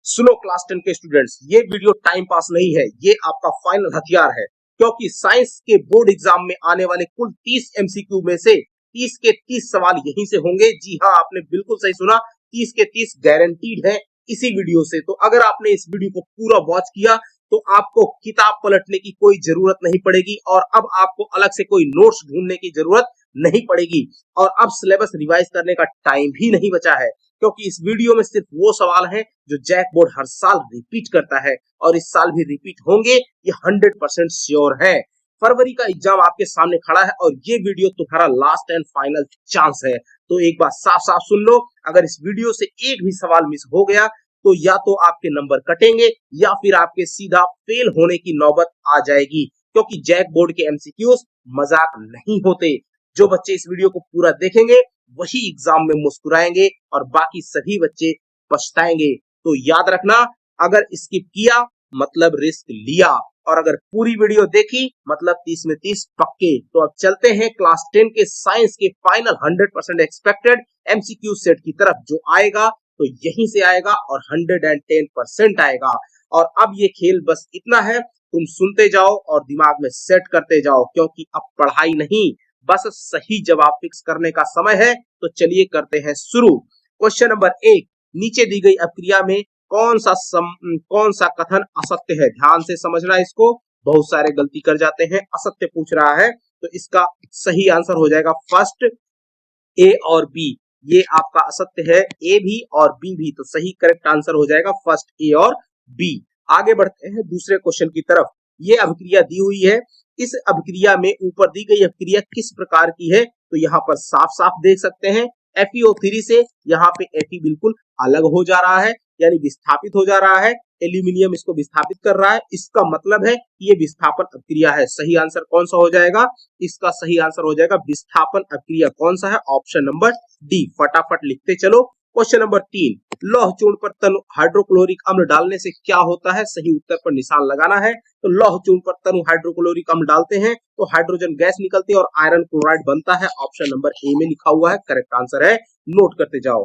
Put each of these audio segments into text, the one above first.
सुनो क्लास 10 के स्टूडेंट्स, ये वीडियो टाइम पास नहीं है, ये आपका फाइनल हथियार है। क्योंकि साइंस के बोर्ड एग्जाम में आने वाले कुल 30 एमसीक्यू में से 30 के 30 सवाल यहीं से होंगे। जी हाँ, आपने बिल्कुल सही सुना, 30 के 30 गारंटीड है इसी वीडियो से। तो अगर आपने इस वीडियो को पूरा वॉच किया तो आपको किताब पलटने की कोई जरूरत नहीं पड़ेगी और अब आपको अलग से कोई नोट्स ढूंढने की जरूरत नहीं पड़ेगी और अब सिलेबस रिवाइज करने का टाइम भी नहीं बचा है। क्योंकि इस वीडियो में सिर्फ वो सवाल हैं जो जैक बोर्ड हर साल रिपीट करता है और इस साल भी रिपीट होंगे, ये 100% श्योर है। फरवरी का एग्जाम आपके सामने खड़ा है और ये वीडियो तुम्हारा लास्ट एंड फाइनल चांस है। तो एक बात साफ साफ सुन लो, अगर इस वीडियो से एक भी सवाल मिस हो गया तो या तो आपके नंबर कटेंगे या फिर आपके सीधा फेल होने की नौबत आ जाएगी। क्योंकि जैक बोर्ड के एमसीक्यूज मजाक नहीं होते। जो बच्चे इस वीडियो को पूरा देखेंगे वही एग्जाम में मुस्कुराएंगे और बाकी सभी बच्चे पछताएंगे। तो याद रखना, अगर स्किप किया मतलब रिस्क लिया और अगर पूरी वीडियो देखी मतलब 30 में 30 पक्के। तो अब चलते हैं क्लास 10 के साइंस के फाइनल 100% एक्सपेक्टेड एमसीक्यू सेट की तरफ। जो आएगा तो यहीं से आएगा और 110% आएगा। और अब ये खेल बस इतना है, तुम सुनते जाओ और दिमाग में सेट करते जाओ, क्योंकि अब पढ़ाई नहीं, बस सही जवाब फिक्स करने का समय है। तो चलिए करते हैं शुरू। क्वेश्चन नंबर 1, नीचे दी गई अपक्रिया में कौन सा कथन असत्य है? ध्यान से समझना इसको, बहुत सारे गलती कर जाते हैं। असत्य पूछ रहा है तो इसका सही आंसर हो जाएगा फर्स्ट ए और बी। ये आपका असत्य है, ए भी और बी भी। तो सही करेक्ट आंसर हो जाएगा फर्स्ट ए और बी। आगे बढ़ते हैं दूसरे क्वेश्चन की तरफ। ये अभिक्रिया दी हुई है, इस अभिक्रिया में ऊपर दी गई अभिक्रिया किस प्रकार की है? तो यहाँ पर साफ साफ देख सकते हैं FeO3 से यहाँ पे Fe बिल्कुल अलग हो जा रहा है, यानी विस्थापित हो जा रहा है। एल्यूमिनियम इसको विस्थापित कर रहा है, इसका मतलब है कि ये विस्थापन अभिक्रिया है। सही आंसर कौन सा हो जाएगा? इसका सही आंसर हो जाएगा विस्थापन अभिक्रिया। कौन सा है? Option number D. फटाफट लिखते चलो। क्वेश्चन नंबर 3, लौह चूर्ण पर तनु हाइड्रोक्लोरिक अम्ल डालने से क्या होता है? सही उत्तर पर निशान लगाना है। तो लौह चूर्ण पर तनु हाइड्रोक्लोरिक अम्ल डालते हैं तो हाइड्रोजन गैस निकलती है और आयरन क्लोराइड बनता है। ऑप्शन नंबर ए में लिखा हुआ है, करेक्ट आंसर है। नोट करते जाओ।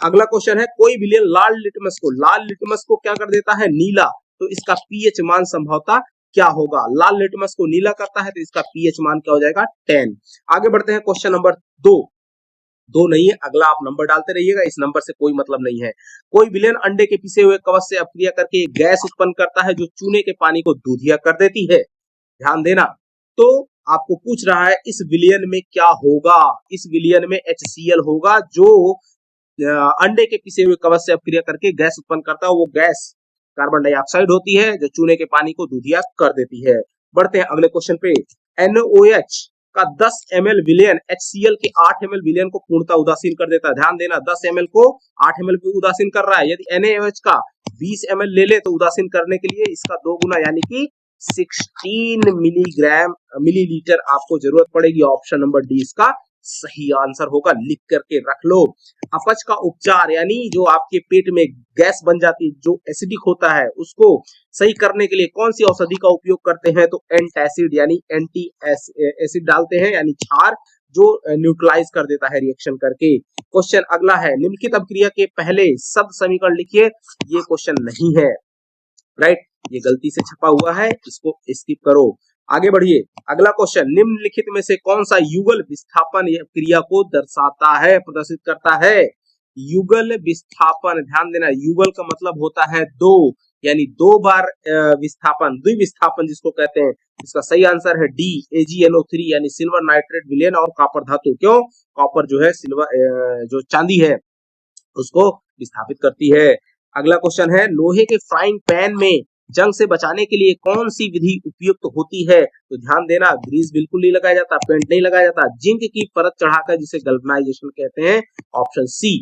अगला क्वेश्चन है, कोई विलयन लाल लिटमस को क्या कर देता है? नीला। तो इसका पीएच मान संभवतः क्या होगा? लाल लिटमस को नीला करता है तो इसका पीएच मान क्या हो जाएगा? 10। आगे बढ़ते हैं क्वेश्चन नंबर 2 नहीं है, अगला आप नंबर डालते रहिएगा, इस नंबर से कोई मतलब नहीं है। कोई विलयन अंडे के पिसे हुए कवच से अपक्रिया करके गैस उत्पन्न करता है जो चूने के पानी को दूधिया कर देती है। ध्यान देना। तो आपको पूछ रहा है इस विलयन में क्या होगा? इस विलयन में HCl होगा, जो अंडे के पिसे हुए कवच से अपक्रिया करके गैस उत्पन्न करता है। वो गैस कार्बन डाइऑक्साइड होती है जो चूने के पानी को दूधिया कर देती है। बढ़ते हैं अगले क्वेश्चन पे। NaOH का 10 ml विलयन HCl के 8 ml विलयन को पूर्णतः उदासीन कर देता है। ध्यान देना, 10 ml को 8 ml पे उदासीन कर रहा है। यदि NaOH का 20 ml ले ले तो उदासीन करने के लिए इसका 2 गुना यानी कि 16 मिलीलीटर आपको जरूरत पड़ेगी। ऑप्शन नंबर डी इसका सही आंसर होगा, लिख करके रख लो। अपच का उपचार, यानी जो आपके पेट में गैस बन जाती है, जो एसिडिक होता है, उसको सही करने के लिए कौन सी औषधि का उपयोग करते हैं? तो एंटासिड यानी एंटी एसिड डालते हैं, यानी क्षार, जो न्यूट्रलाइज कर देता है रिएक्शन करके। क्वेश्चन अगला है, निम्नलिखित अपक्रिया के पहले शब्द समीकरण लिखिए। ये क्वेश्चन नहीं है, राइट, ये गलती से छपा हुआ है, इसको स्किप करो। आगे बढ़िए। अगला क्वेश्चन, निम्नलिखित में से कौन सा युगल विस्थापन क्रिया को दर्शाता है, प्रदर्शित करता है? युगल विस्थापन, ध्यान देना, युगल का मतलब होता है 2, यानी 2 बार विस्थापन, द्विविस्थापन जिसको कहते हैं। इसका सही आंसर है डी, AgNO3 यानी सिल्वर नाइट्रेट विलयन और कॉपर धातु। क्यों? कॉपर जो है सिल्वर जो चांदी है उसको विस्थापित करती है। अगला क्वेश्चन है, लोहे के फ्राइंग पैन में जंग से बचाने के लिए कौन सी विधि उपयुक्त होती है? तो ध्यान देना, ग्रीस बिल्कुल नहीं लगाया जाता, पेंट नहीं लगाया जाता, जिंक की परत चढ़ाकर, जिसे गल्वनाइजेशन कहते हैं। Option C.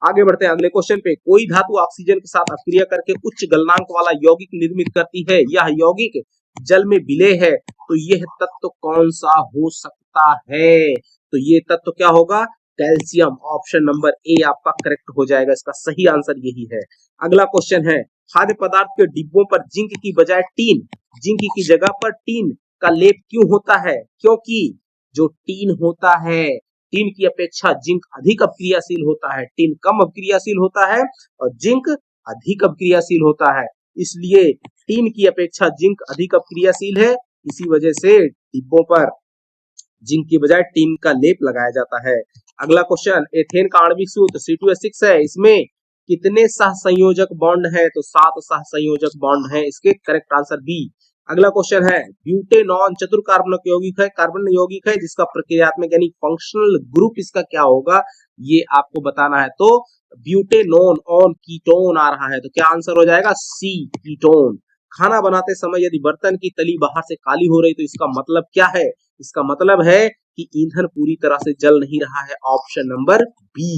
आगे बढ़ते हैं अगले क्वेश्चन पे। कोई धातु ऑक्सीजन के साथ अपक्रिया करके उच्च गलनांक वाला यौगिक निर्मित करती है, यह यौगिक जल में विलेय है, तो यह तत्व कौन सा हो सकता है? तो ये तत्व क्या होगा? कैल्शियम। ऑप्शन नंबर ए आपका करेक्ट हो जाएगा, इसका सही आंसर यही है। अगला क्वेश्चन है, खाद्य पदार्थ के डिब्बों पर जिंक की बजाय टीन, जिंक की जगह पर टीन का लेप क्यों होता है? क्योंकि जो टीन होता है, टीन की अपेक्षा जिंक अधिक अपक्रियाशील होता है, टीन कम अपक्रियाशील होता है और जिंक अधिक अपक्रियाशील होता है, इसलिए टीन की अपेक्षा जिंक अधिक अपक्रियाशील है। इसी वजह से डिब्बों पर जिंक की बजाय टीन का लेप लगाया जाता है। अगला क्वेश्चन, एथेन का आणविक सूत्र C2H6 है, इसमें कितने सहसंयोजक बॉन्ड है? तो 7 सहसंयोजक बॉन्ड है, इसके करेक्ट आंसर बी। अगला क्वेश्चन है, ब्यूटेनॉन चतुर कार्बनिक यौगिक है, कार्बन यौगिक है, जिसका प्रक्रियात्मक यानी फंक्शनल ग्रुप इसका क्या होगा, ये आपको बताना है। तो ब्यूटेनॉन ऑन कीटोन आ रहा है, तो क्या आंसर हो जाएगा? सी, कीटोन। खाना बनाते समय यदि बर्तन की तली बाहर से काली हो रही तो इसका मतलब क्या है? इसका मतलब है कि ईंधन पूरी तरह से जल नहीं रहा है, ऑप्शन नंबर बी,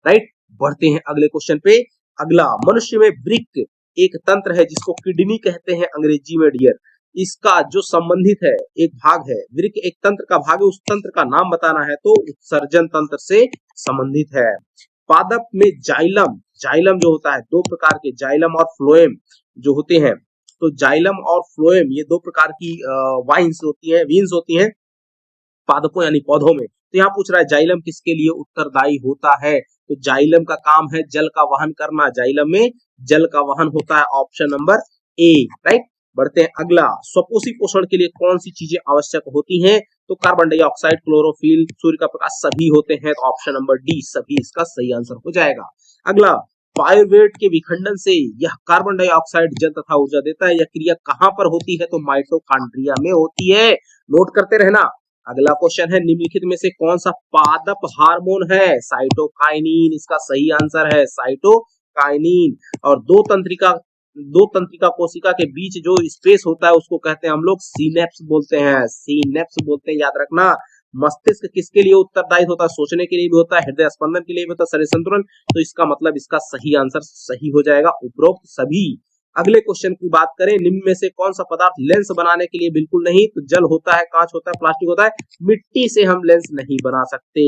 राइट। बढ़ते हैं अगले क्वेश्चन पे। अगला, मनुष्य में वृक्क एक तंत्र है जिसको किडनी कहते हैं अंग्रेजी में डियर। इसका जो संबंधित है एक भाग है, वृक्क एक तंत्र का भाग है, उस तंत्र का नाम बताना है, तो उत्सर्जन तंत्र से संबंधित है। पादप में जाइलम, जाइलम जो होता है, दो प्रकार के जाइलम और फ्लोएम जो होते हैं, तो जाइलम और फ्लोएम ये दो प्रकार की वाइन्स होती है, वीन्स होती हैं पादपों यानी पौधों में। तो यहाँ पूछ रहा है जाइलम किसके लिए उत्तरदायी होता है? तो जाइलम का काम है जल का वहन करना, जाइलम में जल का वहन होता है, ऑप्शन नंबर ए, राइट। बढ़ते हैं अगला, स्वपोषी पोषण के लिए कौन सी चीजें आवश्यक होती हैं? तो कार्बन डाइऑक्साइड, क्लोरोफिल, सूर्य का प्रकाश सभी होते हैं, तो ऑप्शन नंबर डी सभी इसका सही आंसर हो जाएगा। अगला, पायरुवेट के विखंडन से यह कार्बन डाइऑक्साइड जल तथा ऊर्जा देता है, यह क्रिया कहां पर होती है? तो माइटोकॉन्ड्रिया में होती है, नोट करते रहना। अगला क्वेश्चन है, निम्नलिखित में से कौन सा पादप हार्मोन है? साइटोकाइनिन इसका सही आंसर है, साइटोकाइनिन। और दो तंत्रिका कोशिका के बीच जो स्पेस होता है उसको कहते हैं हम लोग सिनेप्स बोलते हैं, सिनेप्स बोलते हैं, याद रखना। मस्तिष्क किसके लिए उत्तरदायी होता है? सोचने के लिए भी होता है, हृदय स्पंदन के लिए भी होता है, शरीर संतुलन। तो इसका मतलब इसका सही आंसर सही हो जाएगा, उपरोक्त सभी। अगले क्वेश्चन की बात करें, निम्न में से कौन सा पदार्थ लेंस बनाने के लिए बिल्कुल नहीं? तो जल होता है, कांच होता है, प्लास्टिक होता है, मिट्टी से हम लेंस नहीं बना सकते।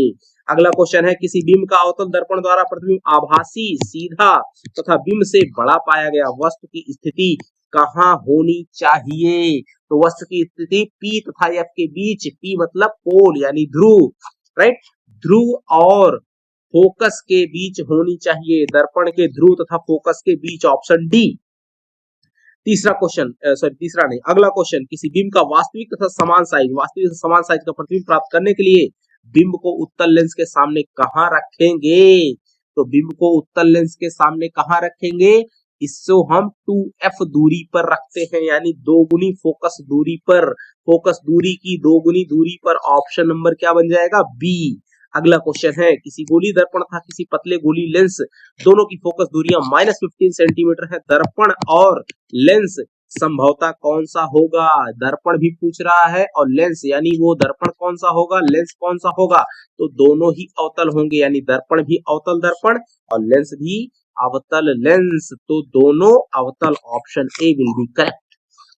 अगला क्वेश्चन है, किसी बिंब का अवतल दर्पण द्वारा प्रतिबिंब आभासी, सीधा तथा बिंब से बड़ा पाया गया वस्तु की स्थिति कहाँ होनी चाहिए? तो वस्तु की स्थिति P तथा F के बीच, P मतलब पोल यानी ध्रुव, राइट, ध्रुव और फोकस के बीच होनी चाहिए, दर्पण के ध्रुव तथा फोकस के बीच, ऑप्शन डी। तीसरा क्वेश्चन, सॉरी तीसरा नहीं, अगला क्वेश्चन, किसी बिंब का वास्तविक तथा समान साइज का प्रतिबिंब प्राप्त करने के लिए बिंब को उत्तल लेंस के सामने कहां रखेंगे? तो बिंब को उत्तल लेंस के सामने कहां रखेंगे? इसको हम 2f दूरी पर रखते हैं, यानी दोगुनी फोकस दूरी पर, फोकस दूरी की दोगुनी दूरी पर, ऑप्शन नंबर क्या बन जाएगा? बी। अगला क्वेश्चन है, किसी गोली दर्पण था किसी पतले गोली लेंस, दोनों की फोकस दूरियां -15 सेंटीमीटर है, दर्पण और लेंस संभवतः कौन सा होगा? दर्पण भी पूछ रहा है और लेंस, यानी वो दर्पण कौन सा होगा, लेंस कौन सा होगा? तो दोनों ही अवतल होंगे, यानी दर्पण भी अवतल दर्पण और लेंस भी अवतल लेंस, तो दोनों अवतल, option A will be correct.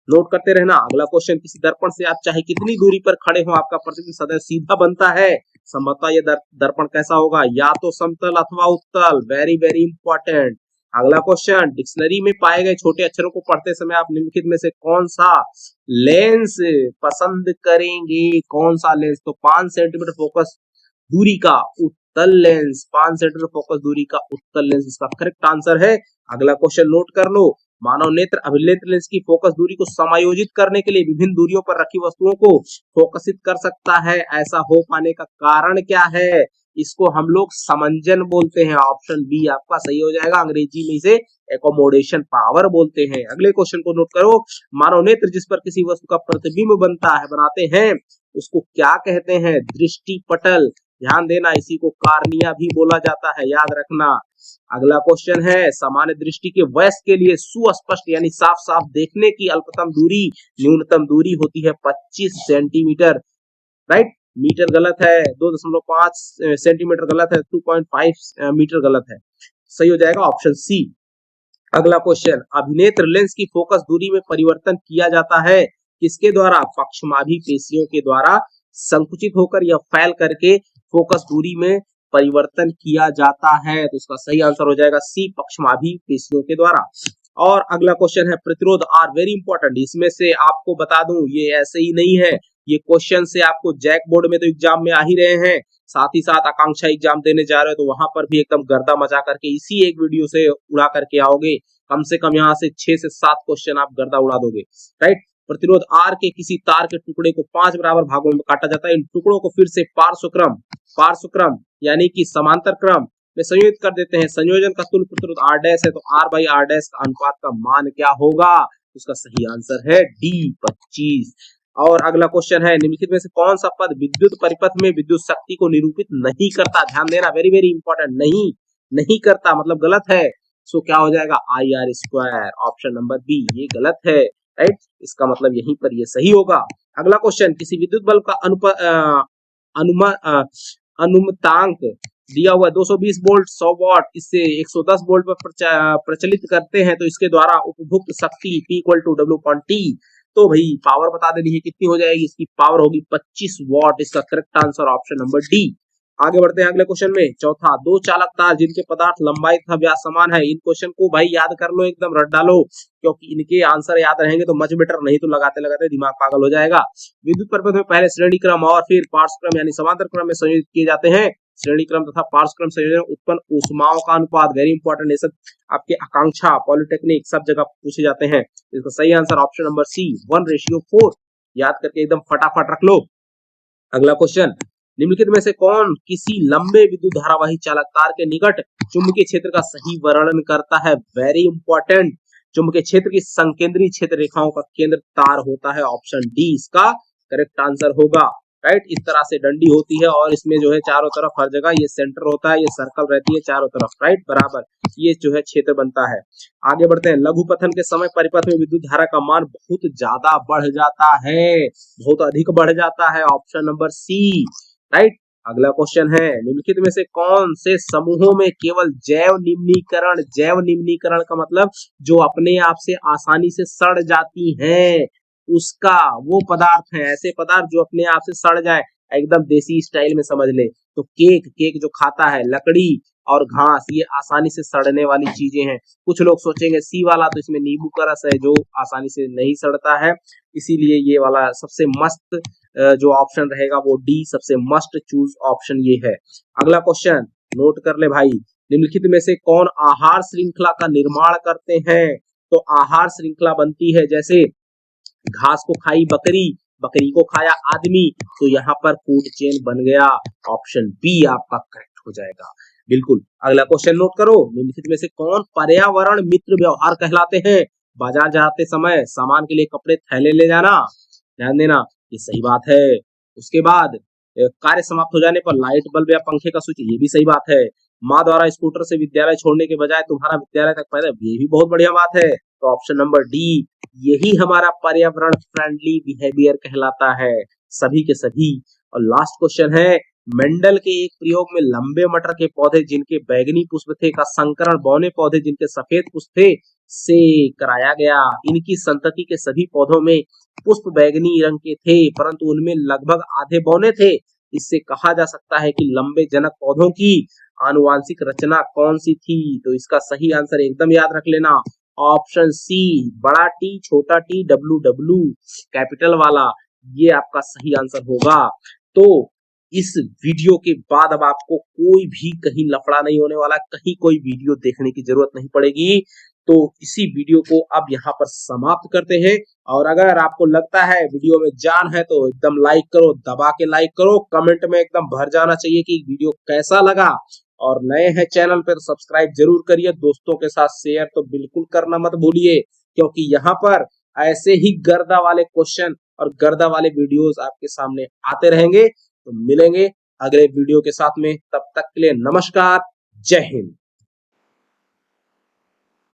Note करते रहना। अगला क्वेश्चन, किसी दर्पण से आप चाहे कितनी दूरी पर खड़े हो आपका प्रतिबिंब सदैव सीधा बनता है, संभवतः यह दर्पण कैसा होगा? या तो समतल अथवा उत्तल, वेरी वेरी इंपॉर्टेंट। अगला क्वेश्चन, डिक्शनरी में पाए गए छोटे अक्षरों को पढ़ते समय आप निम्नलिखित में से कौन सा लेंस पसंद करेंगे? कौन सा लेंस? तो 5 सेंटीमीटर फोकस दूरी का उत्तल लेंस, 5 सेंटीमीटर फोकस दूरी का उत्तल लेंस इसका करेक्ट आंसर है। अगला क्वेश्चन नोट कर लो, मानव नेत्र अभिनेत्र लेंस की फोकस दूरी को समायोजित करने के लिए विभिन्न दूरियों पर रखी वस्तुओं को फोकसित कर सकता है, ऐसा हो पाने का कारण क्या है? इसको हम लोग समंजन बोलते हैं, ऑप्शन बी आपका सही हो जाएगा, अंग्रेजी में इसे एकोमोडेशन पावर बोलते हैं। अगले क्वेश्चन को नोट करो, मानव नेत्र जिस पर किसी वस्तु का प्रतिबिंब बनाते हैं उसको क्या कहते हैं? दृष्टि पटल, ध्यान देना, इसी को कार्निया भी बोला जाता है, याद रखना। अगला क्वेश्चन है, सामान्य दृष्टि के वयस्क के लिए सुस्पष्ट यानी साफ साफ देखने की अल्पतम दूरी, न्यूनतम दूरी होती है 25 सेंटीमीटर, राइट। मीटर गलत है, 2.5 सेंटीमीटर गलत है, 2.5 मीटर गलत है, सही हो जाएगा ऑप्शन सी। अगला क्वेश्चन, अभिनेत्र लेंस की फोकस दूरी में परिवर्तन किया जाता है किसके द्वारा? पक्षमाभी पेशियों के द्वारा संकुचित होकर या फैल करके फोकस दूरी में परिवर्तन किया जाता है, तो इसका सही आंसर हो जाएगा सी, पक्षमाभी पेशियों के द्वारा। और अगला क्वेश्चन है, प्रतिरोध आर वेरी इंपॉर्टेंट, इसमें से आपको बता दूं ये ऐसे ही नहीं है, ये क्वेश्चन से आपको जैक बोर्ड में तो एग्जाम में आ ही रहे हैं, साथ ही साथ आकांक्षा एग्जाम देने जा रहे हो तो वहां पर भी एकदम गर्दा मचा करके इसी एक वीडियो से उड़ा करके आओगे। कम से कम यहाँ से 6 से 7 क्वेश्चन आप गर्दा उड़ा दोगे, राइट। प्रतिरोध आर के किसी तार के टुकड़े को 5 बराबर भागों में काटा जाता है। इन टुकड़ों को फिर से पार्श्वक्रम यानी कि समांतर क्रम में संयोजित कर देते हैं। संयोजन का तुल्य प्रतिरोध आर डैश है, तो आर बाई आर डैश का अनुपात का मान क्या होगा? उसका सही आंसर है डी 25। और अगला क्वेश्चन है, निम्नलिखित में से कौन सा पद विद्युत परिपथ में विद्युत शक्ति को निरूपित नहीं करता? ध्यान देना, वेरी वेरी इंपॉर्टेंट। नहीं करता मतलब गलत है। सो क्या हो जाएगा? I R square, option number B, ये गलत है, राइट। इसका मतलब यहीं पर ये सही होगा। अगला क्वेश्चन, किसी विद्युत बल्ब का अनुमतांक दिया हुआ 220 वोल्ट 100 वॉट इससे 110 वोल्ट पर प्रचलित करते हैं तो इसके द्वारा उपभुक्त शक्ति P = W/T। तो भाई पावर बता देनी है, कितनी हो जाएगी? इसकी पावर होगी 25 वॉट। इसका correct answer option number D. आगे बढ़ते हैं अगले क्वेश्चन में। चौथा, दो चालक तार जिनके पदार्थ लंबाई तथा व्यास समान है। इन क्वेश्चन को भाई याद कर लो, एकदम रट डालो, क्योंकि इनके आंसर याद रहेंगे तो मच बेटर, नहीं तो लगाते लगाते दिमाग पागल हो जाएगा। विद्युत परिपथ में पहले श्रेणी क्रम और फिर पार्श्व क्रम यानी समांतर क्रम में संयोजित किए जाते हैं। श्रेणी क्रम तथा पार्श्व क्रम संयोजन उत्पन्न ऊष्माओं का अनुपात, वेरी इंपॉर्टेंट, ये सब आपके आकांक्षा पॉलिटेक्निक सब जगह पूछे जाते हैं। इसका सही आंसर ऑप्शन नंबर सी 1:4। याद करके एकदम फटाफट रख लो। अगला क्वेश्चन, निम्नलिखित में से कौन किसी लंबे विद्युत धारावाही चालक तार के निकट चुंबकीय क्षेत्र का सही वर्णन करता है? Very important. चुंबकीय क्षेत्र की संकेंद्रीय क्षेत्र रेखाओं का केंद्र तार होता है। ऑप्शन डी इसका करेक्ट आंसर होगा, राइट। इस तरह से डंडी होती है और इसमें जो है चारों तरफ हर जगह ये सेंटर होता है, ये सर्कल रहती है चारों तरफ, राइट, बराबर, ये जो है क्षेत्र बनता है। आगे बढ़ते हैं। लघु पथन के समय परिपथ में विद्युत धारा का मान बहुत ज्यादा बढ़ जाता है, बहुत अधिक बढ़ जाता है। Option number C, right. अगला क्वेश्चन है, निम्नलिखित में से कौन से समूहों में केवल जैव निम्नीकरण का मतलब जो अपने आप से आसानी से सड़ जाती हैं, उसका वो पदार्थ है, ऐसे पदार्थ जो अपने आप से सड़ जाए, एकदम देसी स्टाइल में समझ ले तो केक जो खाता है, लकड़ी और घास, ये आसानी से सड़ने वाली चीजें हैं। कुछ लोग सोचेंगे सी वाला तो इसमें नींबू का रस है जो आसानी से नहीं सड़ता है, इसीलिए ये वाला सबसे मस्त जो ऑप्शन रहेगा वो डी सबसे मस्ट चूज ऑप्शन ये है। अगला क्वेश्चन नोट कर ले भाई, निम्नलिखित में से कौन आहार श्रृंखला का निर्माण करते हैं? तो आहार श्रृंखला बनती है जैसे घास को खाई बकरी, बकरी को खाया आदमी, तो यहाँ पर फूड चेन बन गया। ऑप्शन बी आपका करेक्ट हो जाएगा, बिल्कुल। अगला क्वेश्चन नोट करो, निम्नलिखित में से कौन पर्यावरण मित्र व्यवहार कहलाते हैं? बाजार जाते समय सामान के लिए कपड़े थैले ले जाना, ध्यान देना, ये सही बात है। उसके बाद कार्य समाप्त हो जाने पर लाइट बल्ब या पंखे का स्विच, ये भी सही बात है। माँ द्वारा स्कूटर से विद्यालय छोड़ने के बजाय तुम्हारा विद्यालय तक पैदल, ये भी बहुत बढ़िया बात है। तो ऑप्शन नंबर डी, यही हमारा पर्यावरण फ्रेंडली बिहेवियर कहलाता है, सभी के सभी। और लास्ट क्वेश्चन है, मेंडल के एक प्रयोग में लंबे मटर के पौधे जिनके बैगनी पुष्प थे का संकरण बौने पौधे जिनके सफेद पुष्प थे से कराया गया। इनकी संतति के सभी पौधों में पुष्प बैगनी रंग के थे, परंतु उनमें लगभग आधे बौने थे। इससे कहा जा सकता है कि लंबे जनक पौधों की आनुवांशिक रचना कौन सी थी? तो इसका सही आंसर एकदम याद रख लेना, ऑप्शन सी, बड़ा टी छोटा टी WW कैपिटल वाला, ये आपका सही आंसर होगा। तो इस वीडियो के बाद अब आपको कोई भी कहीं लफड़ा नहीं होने वाला, कहीं कोई वीडियो देखने की जरूरत नहीं पड़ेगी। तो इसी वीडियो को अब यहाँ पर समाप्त करते हैं। और अगर आपको लगता है वीडियो में जान है तो एकदम लाइक करो, दबा के लाइक करो, कमेंट में एकदम भर जाना चाहिए कि वीडियो कैसा लगा। और नए हैं चैनल पे तो सब्सक्राइब जरूर करिए, दोस्तों के साथ शेयर तो बिल्कुल करना मत भूलिए, क्योंकि यहाँ पर ऐसे ही गर्दा वाले क्वेश्चन और गर्दा वाले वीडियोस आपके सामने आते रहेंगे। तो मिलेंगे अगले वीडियो के साथ में, तब तक के लिए नमस्कार, जय हिंद।